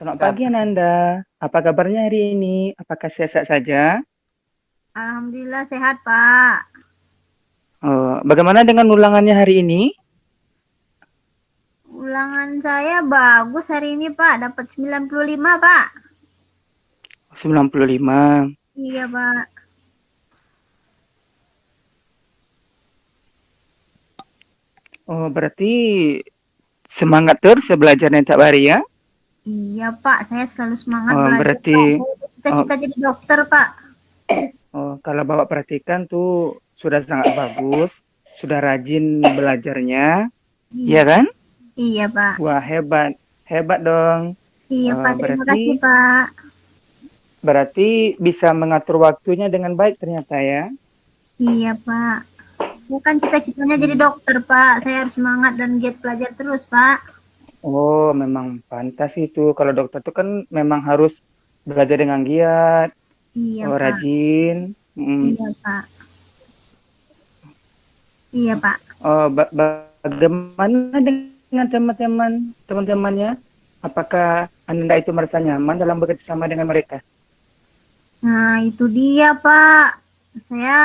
Selamat Kak, pagi Ananda. Apa kabarnya hari ini? Apakah sehat saja? Alhamdulillah sehat, Pak. Bagaimana dengan ulangannya hari ini? Ulangan saya bagus hari ini, Pak. Dapat 95, Pak. 95. Iya, Pak. Oh, berarti semangat terus ya belajarnya Cak Bari ya? Iya, Pak. Saya selalu semangat Oh, belajar, Pak. berarti Saya oh, cita-cita jadi dokter, Pak. kalau Bapak perhatikan tuh sudah sangat bagus, sudah rajin belajarnya, Iya, iya kan? iya, Pak. Wah, hebat. Hebat dong. Iya, Pak. Terima Berarti kasih, Pak. berarti bisa mengatur waktunya dengan baik ternyata ya. Iya, Pak. Saya kan cita-citanya jadi Hmm. dokter, Pak. Saya harus semangat dan giat belajar terus, Pak. Oh, memang pantas itu. Kalau dokter itu kan memang harus belajar dengan giat, Iya, Pak. rajin. Iya, Pak. Iya, Pak. Bagaimana dengan teman-temannya? Apakah Anda itu merasa nyaman dalam bekerja sama dengan mereka? Nah, itu dia, Pak. Saya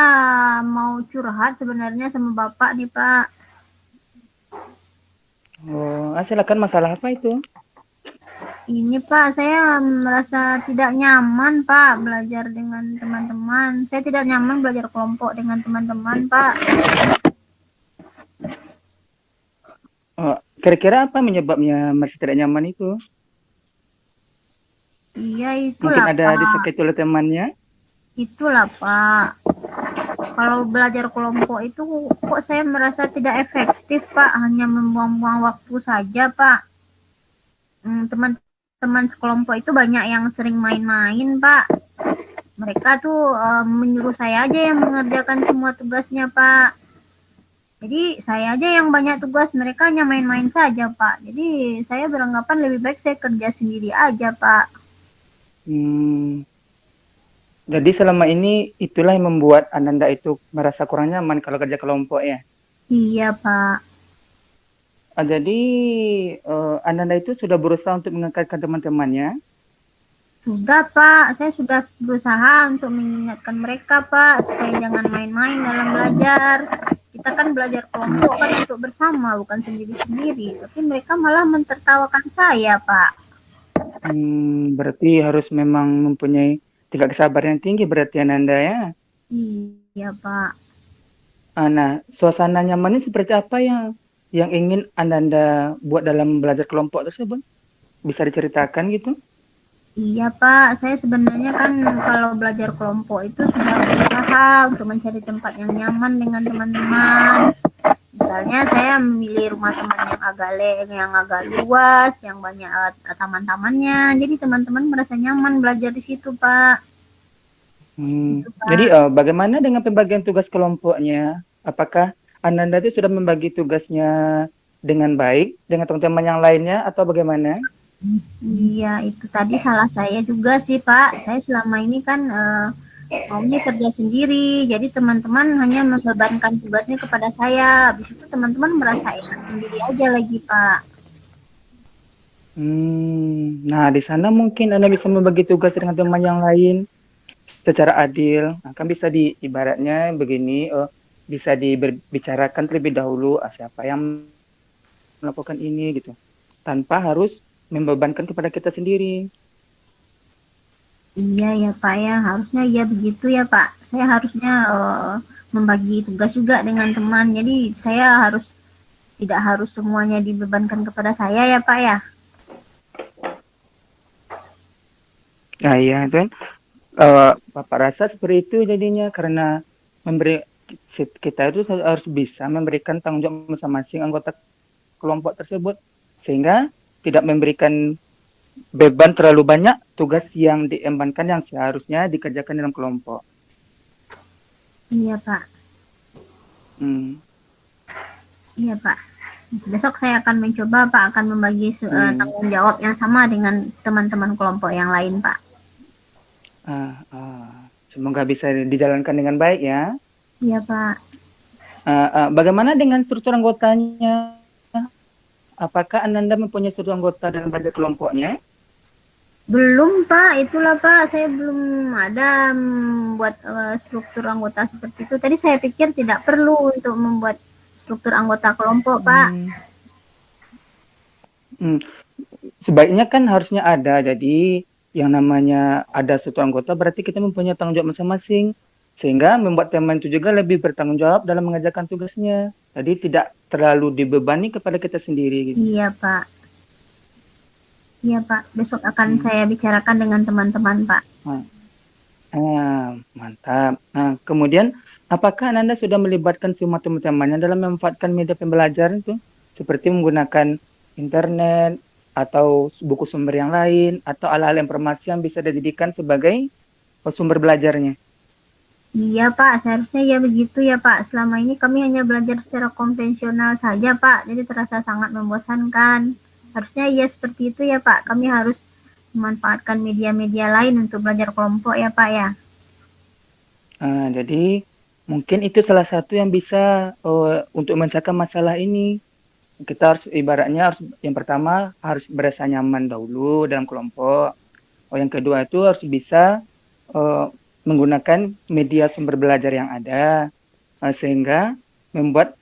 mau curhat sebenarnya sama Bapak nih, Pak. Silakan, masalah apa itu? Ini Pak, saya merasa tidak nyaman Pak belajar dengan teman-teman. Saya tidak nyaman belajar kelompok dengan teman-teman Pak. Kira-kira apa menyebabnya merasa tidak nyaman itu? Iya Mungkin itulah ada Pak. disakiti oleh temannya? Itulah Pak. Kalau belajar kelompok itu kok saya merasa tidak efektif Pak. Hanya membuang-buang waktu saja Pak. Teman-teman sekelompok itu banyak yang sering main-main Pak. Mereka tuh menyuruh saya aja yang mengerjakan semua tugasnya Pak. Jadi saya aja yang banyak tugas, mereka hanya main-main saja Pak. Jadi saya beranggapan lebih baik saya kerja sendiri aja Pak. Hmm, jadi selama ini itulah yang membuat Ananda itu merasa kurang nyaman kalau kerja kelompok ya. Iya Pak. Jadi Ananda itu sudah berusaha untuk mengangkatkan teman-temannya. Sudah Pak, saya sudah berusaha untuk mengingatkan mereka Pak, supaya jangan main-main dalam belajar. Kita kan belajar kelompok kan untuk bersama, bukan sendiri-sendiri. Tapi mereka malah mentertawakan saya Pak. Berarti harus memang mempunyai tingkat kesabaran yang tinggi berarti Ananda ya. Iya Pak. Nah, suasana nyamannya seperti apa yang ingin Ananda buat dalam belajar kelompok tersebut? Bisa diceritakan gitu? Iya Pak, saya sebenarnya kan kalau belajar kelompok itu sudah berusaha untuk mencari tempat yang nyaman dengan teman-teman. Misalnya saya memilih rumah teman yang agak luas, yang banyak taman-tamannya. Jadi teman-teman merasa nyaman belajar di situ Pak. Gitu, Jadi Pak. bagaimana dengan pembagian tugas kelompoknya? Apakah Ananda itu sudah membagi tugasnya dengan baik dengan teman-teman yang lainnya atau bagaimana? Iya, itu tadi salah saya juga sih Pak. Saya selama ini kan maunya kerja sendiri, jadi teman-teman hanya membebankan tugasnya kepada saya. Habis itu teman-teman merasa enak sendiri aja lagi, Pak. Nah, di sana mungkin Anda bisa membagi tugas dengan teman yang lain secara adil. Nah, kan bisa ibaratnya begini, bisa dibicarakan terlebih dahulu siapa yang melakukan ini gitu, tanpa harus membebankan kepada kita sendiri. Iya ya Pak ya, harusnya ya begitu ya Pak. Saya harusnya membagi tugas juga dengan teman. Jadi saya tidak harus semuanya dibebankan kepada saya ya Pak ya. Nah, iya itu kan. Bapak rasa seperti itu jadinya karena memberi kita itu harus bisa memberikan tanggung jawab masing-masing anggota kelompok tersebut sehingga tidak memberikan beban terlalu banyak tugas yang diembankan yang seharusnya dikerjakan dalam kelompok. Iya Pak. Hmm. Iya Pak. Besok saya akan mencoba Pak, akan membagi tanggung jawab yang sama dengan teman-teman kelompok yang lain Pak. Semoga bisa dijalankan dengan baik ya. Iya Pak. Bagaimana dengan struktur anggotanya? Apakah Ananda mempunyai struktur anggota dalam belajar kelompoknya? Belum Pak, itulah Pak, saya belum ada membuat struktur anggota seperti itu. Tadi saya pikir tidak perlu untuk membuat struktur anggota kelompok Pak. Hmm, hmm. Sebaiknya kan harusnya ada. Jadi yang namanya ada satu anggota berarti kita mempunyai tanggung jawab masing-masing. Sehingga membuat teman itu juga lebih bertanggung jawab dalam mengerjakan tugasnya. Jadi tidak terlalu dibebani kepada kita sendiri gitu. Iya Pak, iya Pak. Besok akan Hmm. saya bicarakan dengan teman-teman Pak. Nah, mantap. Nah, kemudian apakah Anda sudah melibatkan semua teman-temannya dalam memanfaatkan media pembelajaran itu? Seperti menggunakan internet atau buku sumber yang lain atau alat-alat informasi yang bisa dijadikan sebagai sumber belajarnya. Iya Pak, seharusnya ya begitu ya Pak. Selama ini kami hanya belajar secara konvensional saja Pak, jadi terasa sangat membosankan. Harusnya ya seperti itu ya Pak. Kami harus memanfaatkan media-media lain untuk belajar kelompok ya Pak ya. Jadi mungkin itu salah satu yang bisa untuk mencegah masalah ini. Kita harus ibaratnya harus yang pertama harus berasa nyaman dahulu dalam kelompok. Yang kedua itu harus bisa uh, menggunakan media sumber belajar yang ada sehingga membuat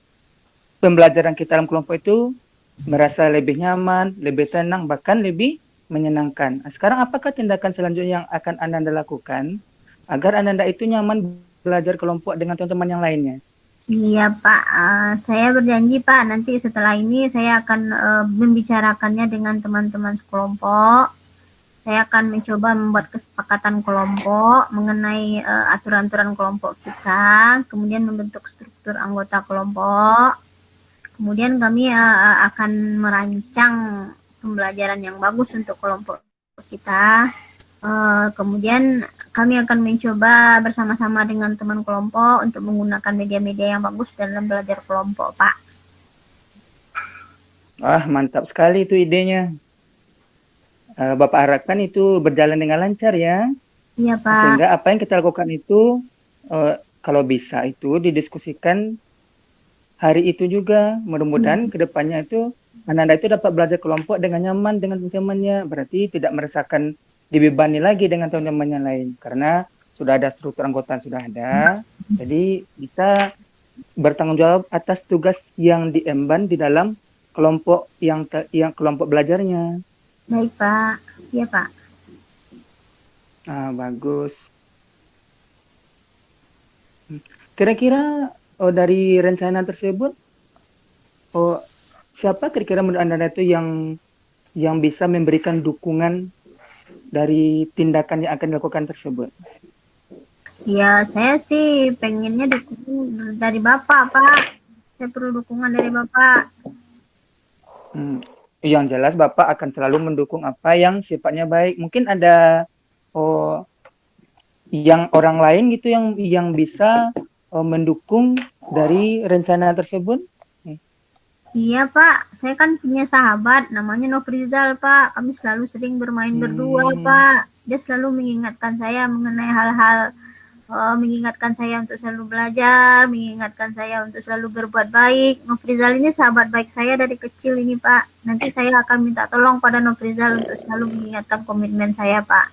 pembelajaran kita dalam kelompok itu merasa lebih nyaman, lebih tenang, bahkan lebih menyenangkan. Sekarang apakah tindakan selanjutnya yang akan Anda lakukan agar Anda itu nyaman belajar kelompok dengan teman-teman yang lainnya? Iya Pak, saya berjanji Pak, nanti setelah ini saya akan membicarakannya dengan teman-teman sekelompok. Saya akan mencoba membuat kesepakatan kelompok mengenai aturan-aturan kelompok kita, kemudian membentuk struktur anggota kelompok. Kemudian kami akan merancang pembelajaran yang bagus untuk kelompok kita. Kemudian kami akan mencoba bersama-sama dengan teman kelompok untuk menggunakan media-media yang bagus dalam belajar kelompok, Pak. Wah, mantap sekali itu idenya. Bapak harapkan itu berjalan dengan lancar ya. Iya, Pak. Sehingga apa yang kita lakukan itu kalau bisa itu didiskusikan hari itu juga. Mudah-mudahan kedepannya itu anak-anak itu dapat belajar kelompok dengan nyaman dengan teman-temannya. Berarti tidak merasakan dibebani lagi dengan teman-teman yang lain. Karena sudah ada struktur anggota sudah ada. Jadi bisa bertanggung jawab atas tugas yang diemban di dalam kelompok yang kelompok belajarnya. Baik, Pak. Iya, Pak. Bagus. Kira-kira dari rencana tersebut, siapa kira-kira menurut Anda itu yang bisa memberikan dukungan dari tindakan yang akan dilakukan tersebut? Ya, saya sih pengennya dukungan dari Bapak, Pak. Saya perlu dukungan dari Bapak. Yang jelas Bapak akan selalu mendukung apa yang sifatnya baik. Mungkin ada yang orang lain gitu yang bisa mendukung dari rencana tersebut. Iya Pak, saya kan punya sahabat namanya Nofrizal Pak. Kami selalu sering bermain berdua Pak. Dia selalu mengingatkan saya mengenai hal-hal, mengingatkan saya untuk selalu belajar, mengingatkan saya untuk selalu berbuat baik. Nofrizal ini sahabat baik saya dari kecil ini Pak. Nanti saya akan minta tolong pada Nofrizal untuk selalu mengingatkan komitmen saya Pak.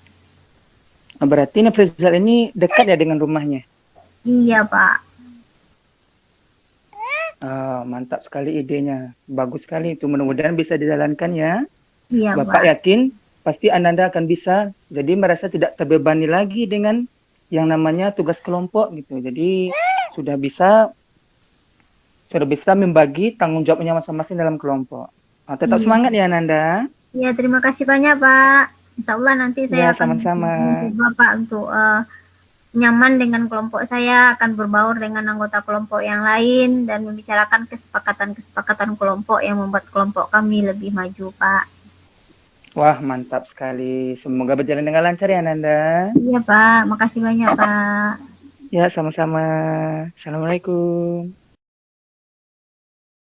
Berarti Nofrizal ini dekat ya dengan rumahnya? Iya Pak. Mantap sekali idenya. Bagus sekali itu. Mudah-mudahan bisa dijalankan ya. Iya, Bapak Pak. yakin pasti Ananda akan bisa. Jadi merasa tidak terbebani lagi dengan yang namanya tugas kelompok gitu. Jadi sudah bisa membagi tanggung jawabnya masing-masing dalam kelompok. Tetap semangat ya Ananda. Iya, terima kasih banyak Pak. Insya Allah nanti saya Ya, akan sama-sama. mencoba Pak untuk nyaman dengan kelompok saya, akan berbaur dengan anggota kelompok yang lain, dan membicarakan kesepakatan-kesepakatan kelompok yang membuat kelompok kami lebih maju, Pak. Wah, mantap sekali. Semoga berjalan dengan lancar ya, Nanda. Iya, Pak. Makasih banyak, Pak. Ya, sama-sama. Assalamualaikum.